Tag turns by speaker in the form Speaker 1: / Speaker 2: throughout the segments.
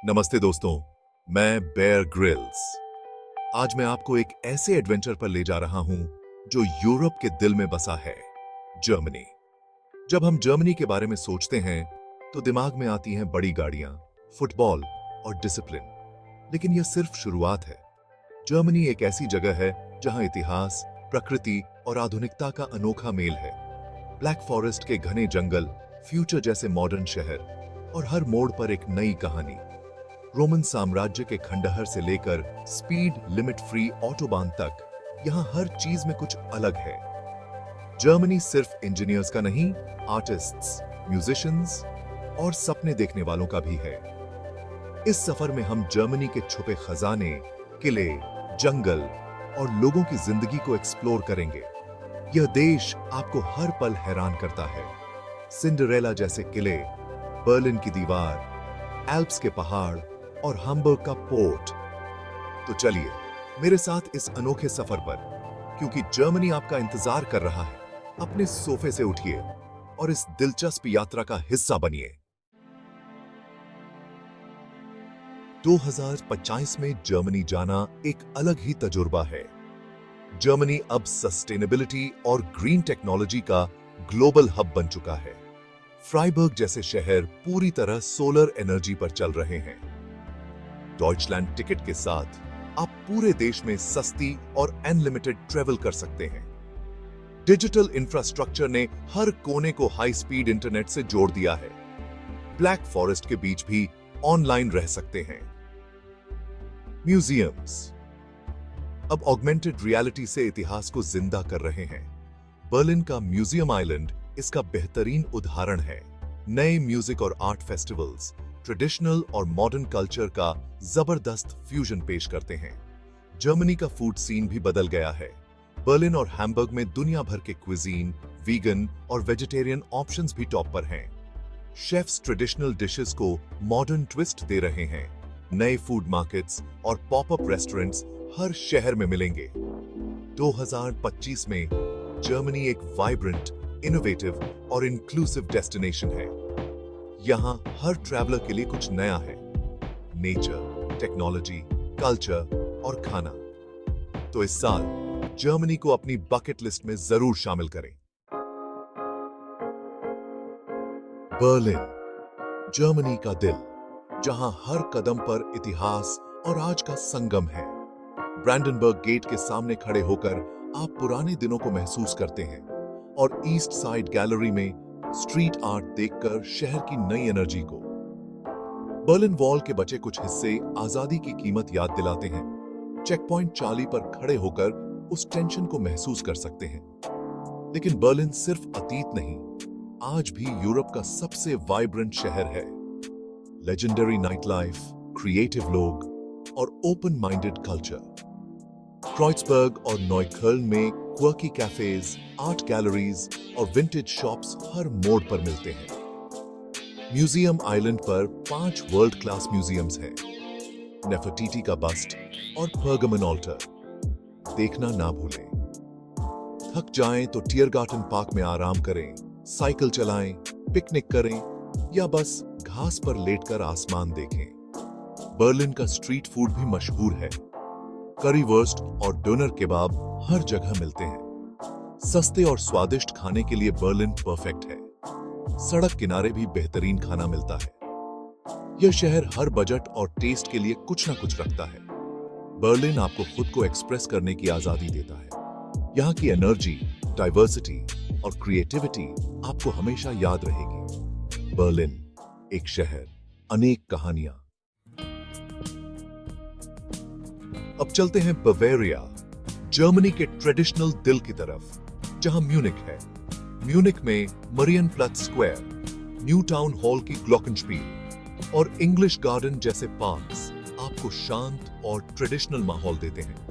Speaker 1: नमस्ते दोस्तों, मैं बेयर ग्रिल्स। आज मैं आपको एक ऐसे एडवेंचर पर ले जा रहा हूं जो यूरोप के दिल में बसा है, जर्मनी। जब हम जर्मनी के बारे में सोचते हैं तो दिमाग में आती हैं बड़ी गाड़ियां, फुटबॉल और डिसिप्लिन। लेकिन यह सिर्फ शुरुआत है। जर्मनी एक ऐसी जगह है जहां इतिहास, प्रकृति और आधुनिकता का अनोखा मेल है। ब्लैक फॉरेस्ट के घने जंगल, फ्यूचर जैसे मॉडर्न शहर और हर मोड़ पर एक नई कहानी। रोमन साम्राज्य के खंडहर से लेकर स्पीड लिमिट फ्री ऑटोबान तक, यहां हर चीज में कुछ अलग है। जर्मनी सिर्फ इंजीनियर्स का नहीं, आर्टिस्ट्स, म्यूजिशियंस और सपने देखने वालों का भी है। इस सफर में हम जर्मनी के छुपे खजाने, किले, जंगल और लोगों की जिंदगी को एक्सप्लोर करेंगे। यह देश आपको हर पल हैरान करता है। सिंड्रेला जैसे किले, बर्लिन की दीवार, एल्प्स के पहाड़ और हैम्बर्ग का पोर्ट। तो चलिए मेरे साथ इस अनोखे सफर पर, क्योंकि जर्मनी आपका इंतजार कर रहा है। अपने सोफे से उठिए और इस दिलचस्प यात्रा का हिस्सा बनिए। 2025 में जर्मनी जाना एक अलग ही तजुर्बा है। जर्मनी अब सस्टेनेबिलिटी और ग्रीन टेक्नोलॉजी का ग्लोबल हब बन चुका है। फ्राइबर्ग जैसे शहर पूरी तरह सोलर एनर्जी पर चल रहे हैं। डॉइचलैंड टिकट के साथ आप पूरे देश में सस्ती और अनलिमिटेड ट्रेवल कर सकते हैं। डिजिटल इंफ्रास्ट्रक्चर ने हर कोने को हाई स्पीड इंटरनेट से जोड़ दिया है। ब्लैक फॉरेस्ट के बीच भी ऑनलाइन रह सकते हैं। म्यूजियम्स अब ऑगमेंटेड रियलिटी से इतिहास को जिंदा कर रहे हैं। बर्लिन का म्यूजियम आइलैंड इसका बेहतरीन उदाहरण है। नए म्यूजिक और आर्ट फेस्टिवल्स ट्रेडिशनल और मॉडर्न कल्चर का जबरदस्त फ्यूजन पेश करते हैं। जर्मनी का फूड सीन भी बदल गया है। बर्लिन और हैम्बर्ग में दुनिया भर के क्विजीन, वीगन और वेजिटेरियन ऑप्शंस भी टॉप पर हैं। शेफ्स ट्रेडिशनल डिशेस को मॉडर्न ट्विस्ट दे रहे हैं। नए फूड मार्केट्स और पॉपअप रेस्टोरेंट्स हर शहर में मिलेंगे। 2025 में जर्मनी एक वाइब्रेंट, इनोवेटिव और इंक्लूसिव डेस्टिनेशन है। यहां हर ट्रैवलर के लिए कुछ नया है। नेचर, टेक्नोलॉजी, कल्चर और खाना। तो इस साल जर्मनी को अपनी बकेट लिस्ट में जरूर शामिल करें। बर्लिन, जर्मनी का दिल, जहां हर कदम पर इतिहास और आज का संगम है। ब्रांडनबर्ग गेट के सामने खड़े होकर आप पुराने दिनों को महसूस करते हैं और ईस्ट साइड गैलरी में स्ट्रीट आर्ट देखकर शहर की नई एनर्जी को। बर्लिन वॉल के बचे कुछ हिस्से आजादी की कीमत याद दिलाते हैं। चेक पॉइंट चार्ली पर खड़े होकर उस टेंशन को महसूस कर सकते हैं। लेकिन बर्लिन सिर्फ अतीत नहीं, आज भी यूरोप का सबसे वाइब्रेंट शहर है। लेजेंडरी नाइट लाइफ, क्रिएटिव लोग और ओपन माइंडेड कल्चर। क्राइट्सबर्ग और नॉयकर्न में क्वर्की कैफेज, आर्ट गैलरीज और विंटेज शॉप्स हर मोड़ पर मिलते हैं। म्यूजियम आइलैंड पर 5 वर्ल्ड क्लास म्यूजियम्स हैं। नेफरटीटी का बस्ट और पर्गामन ऑल्टर देखना ना भूलें। थक जाएं तो टीयरगार्टन पार्क में आराम करें, साइकिल चलाएं, पिकनिक करें या बस घास पर लेटकर आसमान देखें। बर्लिन का स्ट्रीट फूड भी मशहूर है। करीवर्स्ट और डोनर केबाब हर जगह मिलते हैं। सस्ते और स्वादिष्ट खाने के लिए बर्लिन परफेक्ट है। सड़क किनारे भी बेहतरीन खाना मिलता है। यह शहर हर बजट और टेस्ट के लिए कुछ ना कुछ रखता है। बर्लिन आपको खुद को एक्सप्रेस करने की आजादी देता है। यहाँ की एनर्जी, डाइवर्सिटी और क्रिएटिविटी आपको हमेशा याद रहेगी। बर्लिन, एक शहर, अनेक कहानियां। अब चलते हैं बवेरिया, जर्मनी के ट्रेडिशनल दिल की तरफ, जहां म्यूनिक है। म्यूनिक में मरियनप्लात्ज स्क्वायर, न्यू टाउन हॉल की ग्लॉकेनस्पील और इंग्लिश गार्डन जैसे पार्क्स आपको शांत और ट्रेडिशनल माहौल देते हैं।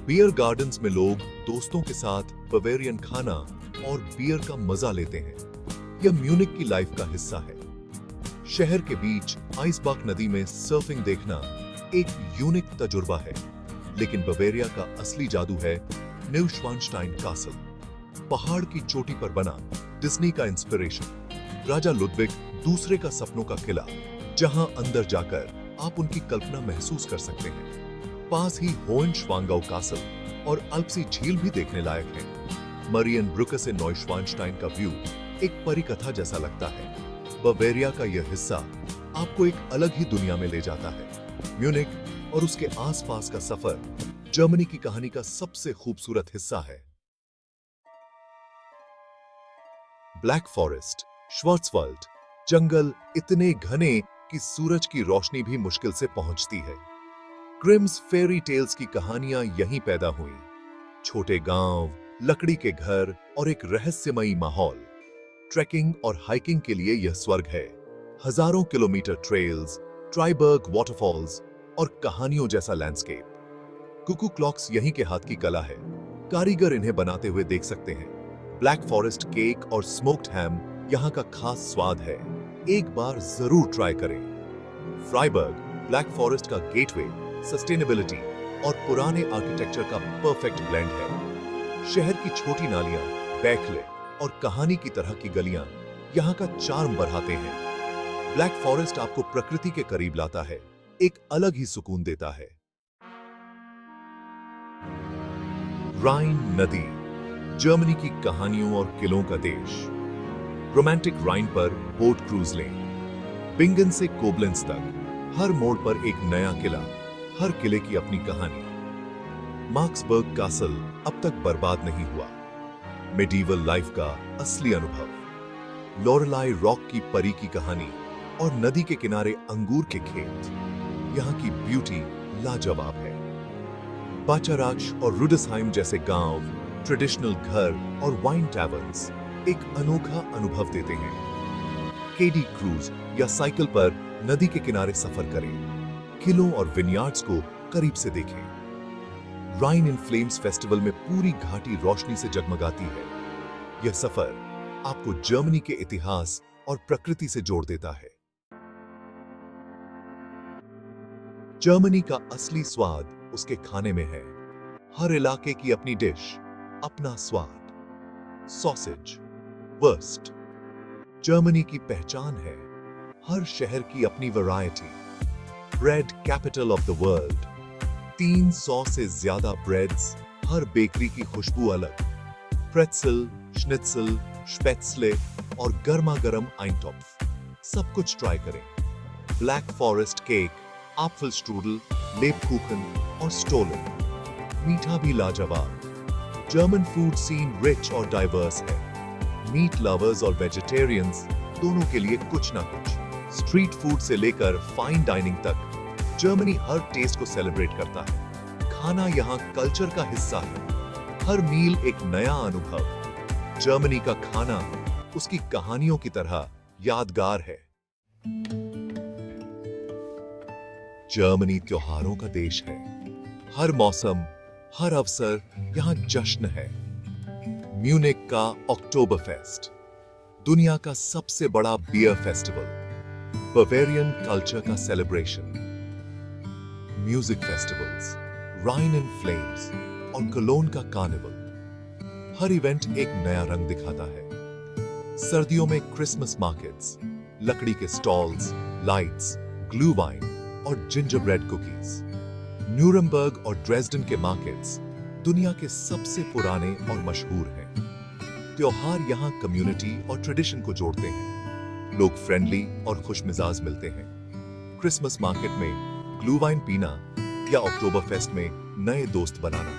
Speaker 1: बियर गार्डन्स में लोग दोस्तों के साथ बवेरियन खाना और बियर का मजा लेते हैं। यह म्यूनिक की लाइफ का हिस्सा है। शहर के बीच आइसबाक नदी में सर्फिंग देखना एक यूनिक तजुर्बा है। लेकिन बवेरिया का असली जादू है न्यूश्वानस्टाइन कासल, पहाड़ की चोटी पर बना डिज्नी का इंस्पिरेशन। राजा लुडविग दूसरे का सपनों का किला, जहां अंदर जाकर आप उनकी कल्पना महसूस कर सकते हैं। पास ही होहेनश्वांगाउ कासल और अल्पसी झील भी देखने लायक है। मरियनब्रुके से नॉयश्वानस्टाइन का व्यू एक परी कथा जैसा लगता है। बवेरिया का यह हिस्सा आपको एक अलग ही दुनिया में ले जाता है। म्यूनिक और उसके आसपास का सफर जर्मनी की कहानी का सबसे खूबसूरत हिस्सा है। ब्लैक फॉरेस्ट, श्वार्ट्सवाल्ड, जंगल इतने घने कि सूरज की रोशनी भी मुश्किल से पहुंचती है। ग्रिम्स फेरी टेल्स की कहानियां यहीं पैदा हुई। छोटे गांव, लकड़ी के घर और एक रहस्यमयी माहौल। ट्रैकिंग और हाइकिंग के लिए यह स्वर्ग है। हजारों किलोमीटर ट्रेल्स, ट्राइबर्ग वाटरफॉल्स और कहानियों जैसा लैंडस्केप। कुकू क्लॉक्स यहीं के हाथ की कला है। कारीगर इन्हें बनाते हुए देख सकते हैं। ब्लैक फॉरेस्ट केक और स्मोक्ड हैम यहाँ का खास स्वाद है। एक बार जरूर ट्राई करें। फ्राइबर्ग ब्लैक फॉरेस्ट का गेटवे, सस्टेनेबिलिटी और पुराने आर्किटेक्चर का परफेक्ट ब्लेंड है। शहर की छोटी नालियां, बैकले और कहानी की तरह की गलियां यहाँ का चार्म बढ़ाते हैं। ब्लैक फॉरेस्ट आपको प्रकृति के करीब लाता है, एक अलग ही सुकून देता है। राइन नदी, जर्मनी की कहानियों और किलों का देश। रोमांटिक राइन पर बोट क्रूज लें। बिंगन से कोबलेंस तक हर मोड़ पर एक नया किला, हर किले की अपनी कहानी। मार्क्सबर्ग कासल अब तक बर्बाद नहीं हुआ। मेडिवल लाइफ का असली अनुभव। लोरेलाई रॉक की परी की कहानी और नदी के किनारे अंगूर के खेत। यहाँ की ब्यूटी लाजवाब है। बाचाराच और रुडसहाइम जैसे गांव, ट्रेडिशनल घर और वाइन टैवर्न्स एक अनोखा अनुभव देते हैं। केडी क्रूज या साइकिल पर नदी के किनारे सफर करें। किलों और विनयार्ड्स को करीब से देखें। राइन इन फ्लेम्स फेस्टिवल में पूरी घाटी रोशनी से जगमगाती है। यह सफर आपको जर्मनी के इतिहास और प्रकृति से जोड़ देता है। जर्मनी का असली स्वाद उसके खाने में है। हर इलाके की अपनी डिश, अपना स्वाद। सॉसेज, वर्स्ट जर्मनी की पहचान है। हर शहर की अपनी variety. Bread capital of the world. 300 से ज्यादा ब्रेड्स, हर बेकरी की खुशबू अलग। प्रेट्zel, schnitzel, spätzle और गर्मा गर्म Eintopf, सब कुछ ट्राई करें। Black forest cake, apple strudel, Lebkuchen और स्टोलन, मीठा भी लाजवाब। जर्मन फूड सीन रिच और डाइवर्स है। मीट लवर्स और वेजिटेरियंस दोनों के लिए कुछ ना कुछ। स्ट्रीट फूड से लेकर फाइन डाइनिंग तक जर्मनी हर टेस्ट को सेलिब्रेट करता है। खाना यहाँ कल्चर का हिस्सा है। हर मील एक नया अनुभव। जर्मनी का खाना उसकी कहानियों की तरह यादगार है। जर्मनी त्योहारों का देश है। हर मौसम, हर अवसर यहाँ जश्न है। म्यूनिक का अक्टोबरफेस्ट, दुनिया का सबसे बड़ा बियर फेस्टिवल। बवेरियन कल्चर का celebration. Music festivals, Rhine in flames और कोलोन का कार्निवल। हर इवेंट एक नया रंग दिखाता है। सर्दियों में क्रिसमस मार्केट्स, लकड़ी के स्टॉल्स, लाइट्स, ग्लू वाइन और जिंजरब्रेड कुकीज। न्यूरमबर्ग और ड्रेसडन के मार्केट्स दुनिया के सबसे पुराने और मशहूर हैं। त्योहार यहाँ कम्युनिटी और ट्रेडिशन को जोड़ते हैं। लोग फ्रेंडली और खुशमिजाज मिलते हैं। क्रिसमस मार्केट में ग्लू वाइन पीना या अक्टोबरफेस्ट में नए दोस्त बनाना,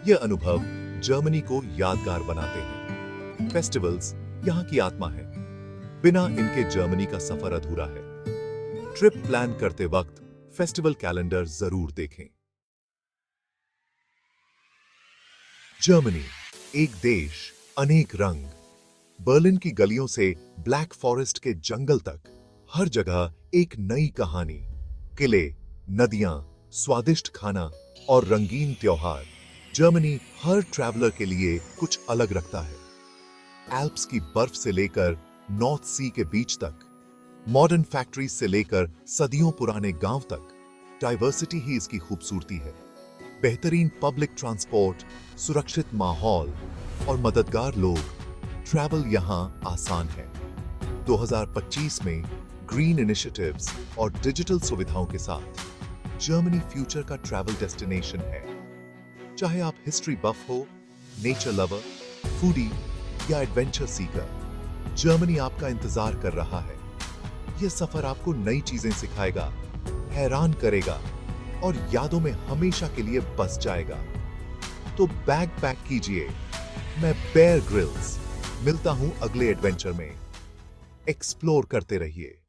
Speaker 1: यह अनुभव जर्मनी को यादगार बनाते हैं। फेस्टिवल्स यहाँ की आत्मा है। बिना इनके जर्मनी का सफर अधूरा है। ट्रिप प्लान करते वक्त फेस्टिवल कैलेंडर जरूर देखें। जर्मनी, एक देश, अनेक रंग। बर्लिन की गलियों से ब्लैक फॉरेस्ट के जंगल तक हर जगह एक नई कहानी। किले, नदियां, स्वादिष्ट खाना और रंगीन त्योहार। जर्मनी हर ट्रैवलर के लिए कुछ अलग रखता है। एल्प्स की बर्फ से लेकर नॉर्थ सी के बीच तक, मॉडर्न फैक्ट्रीज से लेकर सदियों पुराने गांव तक, डाइवर्सिटी ही इसकी खूबसूरती है। बेहतरीन पब्लिक ट्रांसपोर्ट, सुरक्षित माहौल और मददगार लोग, ट्रैवल यहां आसान है। 2025 में ग्रीन इनिशिएटिव्स और डिजिटल सुविधाओं के साथ जर्मनी फ्यूचर का ट्रैवल डेस्टिनेशन है। चाहे आप हिस्ट्री बफ हो, नेचर लवर, फूडी या एडवेंचर सीकर, जर्मनी आपका इंतजार कर रहा है। यह सफर आपको नई चीजें सिखाएगा, हैरान करेगा और यादों में हमेशा के लिए बस जाएगा। तो बैग पैक कीजिए। मैं बेयर ग्रिल्स मिलता हूं अगले एडवेंचर में। एक्सप्लोर करते रहिए।